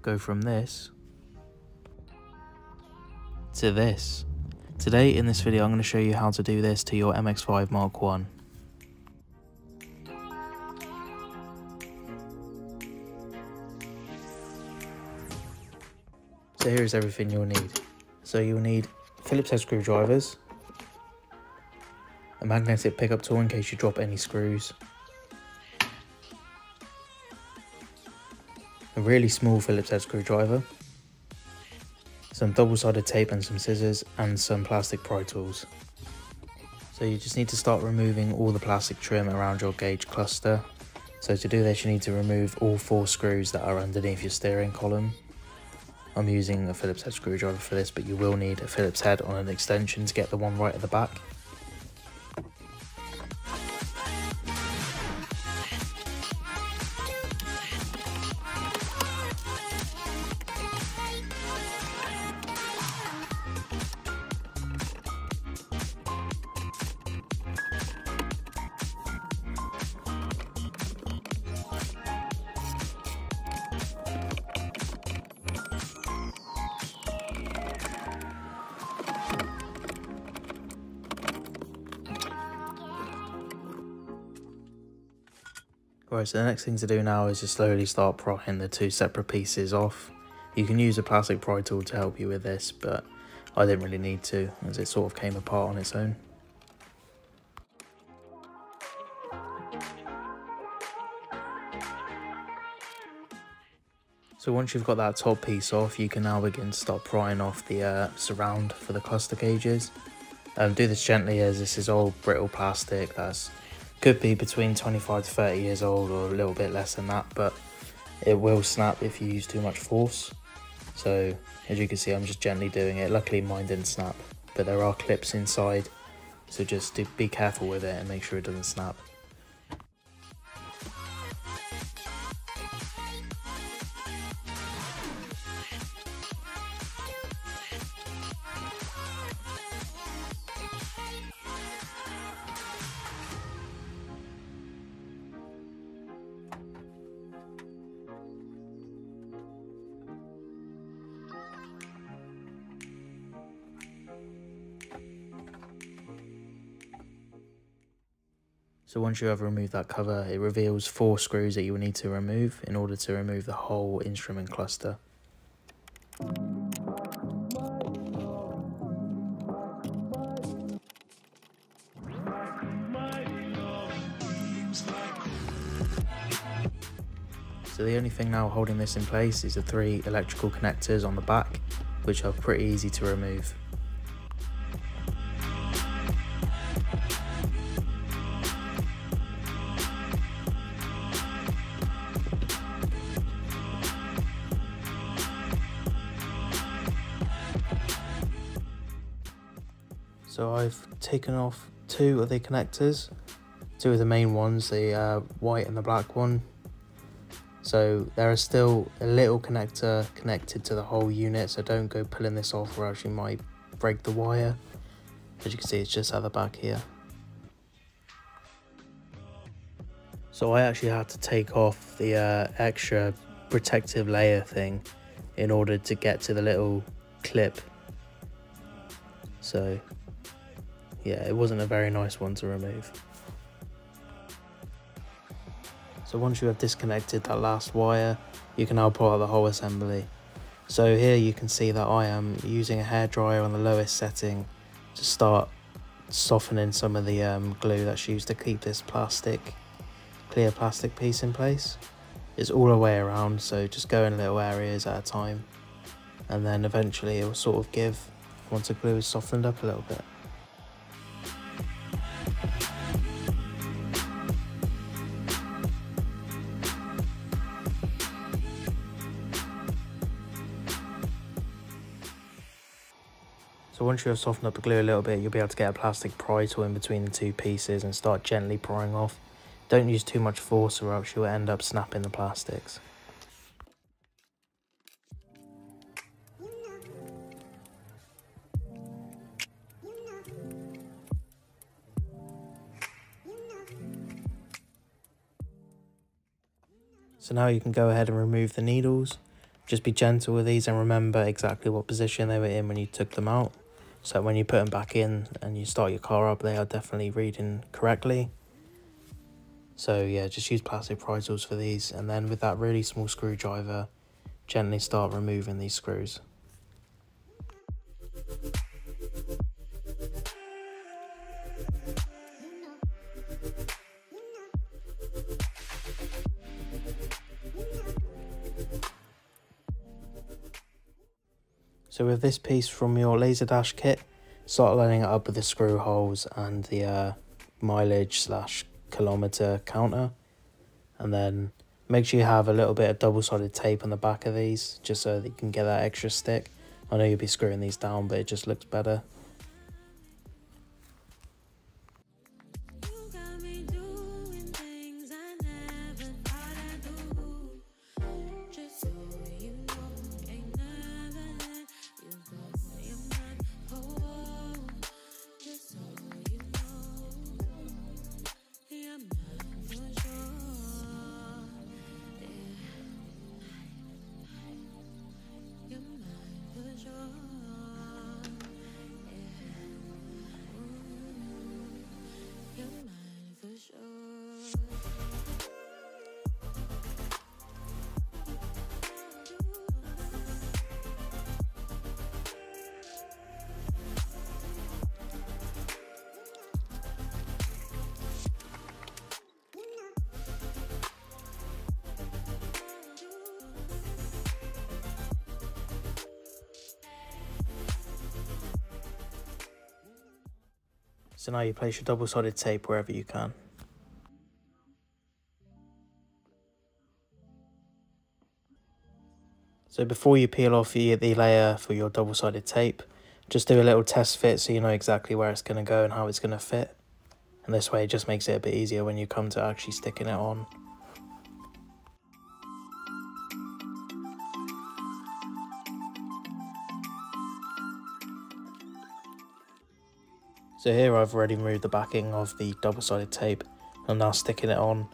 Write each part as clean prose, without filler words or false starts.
go from this to this. Today in this video I'm going to show you how to do this to your MX5 Mark1. So here is everything you'll need. So you'll need Phillips head screwdrivers, a magnetic pickup tool in case you drop any screws, a really small Phillips head screwdriver, some double-sided tape and some scissors, and some plastic pry tools. So you just need to start removing all the plastic trim around your gauge cluster. So to do this you need to remove all 4 screws that are underneath your steering column. I'm using a Phillips head screwdriver for this, but you will need a Phillips head on an extension to get the one right at the back. Right, so the next thing to do now is just slowly start prying the 2 separate pieces off. You can use a plastic pry tool to help you with this, but I didn't really need to, as it sort of came apart on its own. So once you've got that top piece off, you can now begin to start prying off the surround for the cluster gauges. Do this gently, as this is old brittle plastic that's could be between 25 to 30 years old, or a little bit less than that, but it will snap if you use too much force. So as you can see, I'm just gently doing it. Luckily mine didn't snap, but there are clips inside, so just be careful with it and make sure it doesn't snap. So once you have removed that cover, it reveals 4 screws that you will need to remove in order to remove the whole instrument cluster. So the only thing now holding this in place is the 3 electrical connectors on the back, which are pretty easy to remove. So I've taken off 2 of the connectors, 2 of the main ones, the white and the black one. So there is still a little connector connected to the whole unit, so don't go pulling this off or else you might break the wire. As you can see, it's just at the back here. So I actually had to take off the extra protective layer thing in order to get to the little clip. So yeah, it wasn't a very nice one to remove. So once you have disconnected that last wire, you can now pull out the whole assembly. So here you can see that I am using a hairdryer on the lowest setting to start softening some of the glue that's used to keep this clear plastic piece in place. It's all the way around, so just go in little areas at a time, and then eventually it will sort of give once the glue is softened up a little bit. So once you have softened up the glue a little bit, you'll be able to get a plastic pry tool in between the 2 pieces and start gently prying off. Don't use too much force or else you'll end up snapping the plastics. So now you can go ahead and remove the needles. Just be gentle with these and remember exactly what position they were in when you took them out. So when you put them back in and you start your car up, they are definitely reading correctly. So yeah, just use plastic pry tools for these, and then with that really small screwdriver, gently start removing these screws. So with this piece from your laser dash kit, start lining it up with the screw holes and the mileage / kilometer counter, and then make sure you have a little bit of double-sided tape on the back of these, just so that you can get that extra stick. I know you'll be screwing these down, but it just looks better. So now you place your double-sided tape wherever you can. So before you peel off the layer for your double-sided tape, just do a little test fit so you know exactly where it's going to go and how it's going to fit. And this way it just makes it a bit easier when you come to actually sticking it on. So here I've already removed the backing of the double-sided tape. I'm now sticking it on.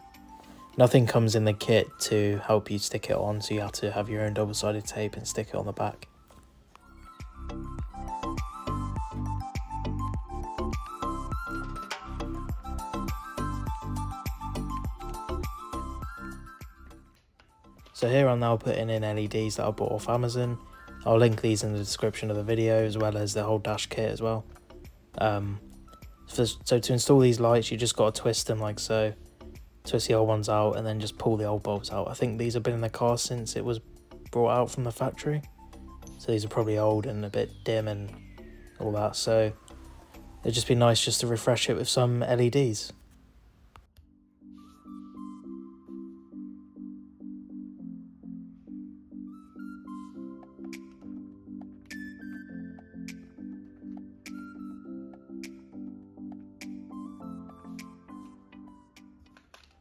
Nothing comes in the kit to help you stick it on, so you have to have your own double-sided tape and stick it on the back. So here I'm now putting in LEDs that I bought off Amazon. I'll link these in the description of the video, as well as the whole dash kit as well. So to install these lights, you just got to twist them like so. Twist the old ones out and then just pull the old bulbs out. I think these have been in the car since it was brought out from the factory. So these are probably old and a bit dim and all that. So it'd just be nice just to refresh it with some LEDs.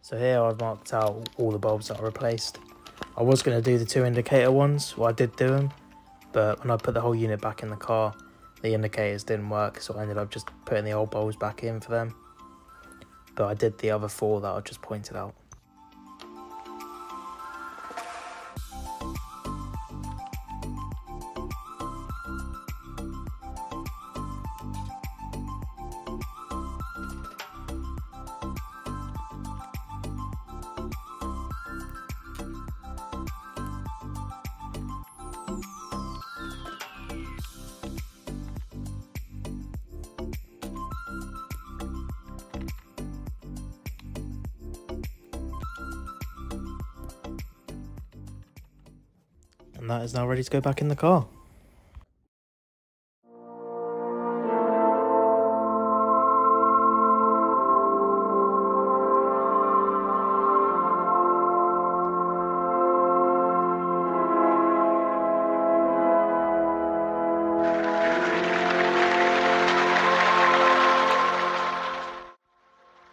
So here I've marked out all the bulbs that I replaced. I was going to do the 2 indicator ones, well I did do them, but when I put the whole unit back in the car, the indicators didn't work, so I ended up just putting the old bulbs back in for them. But I did the other 4 that I just pointed out. And that is now ready to go back in the car.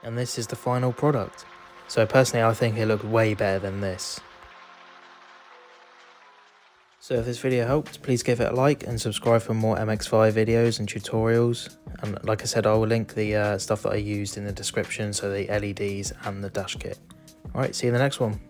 And this is the final product. So personally I think it looked way better than this. So if this video helped, please give it a like and subscribe for more MX5 videos and tutorials. And like I said, I will link the stuff that I used in the description, so the LEDs and the dash kit. Alright, see you in the next one.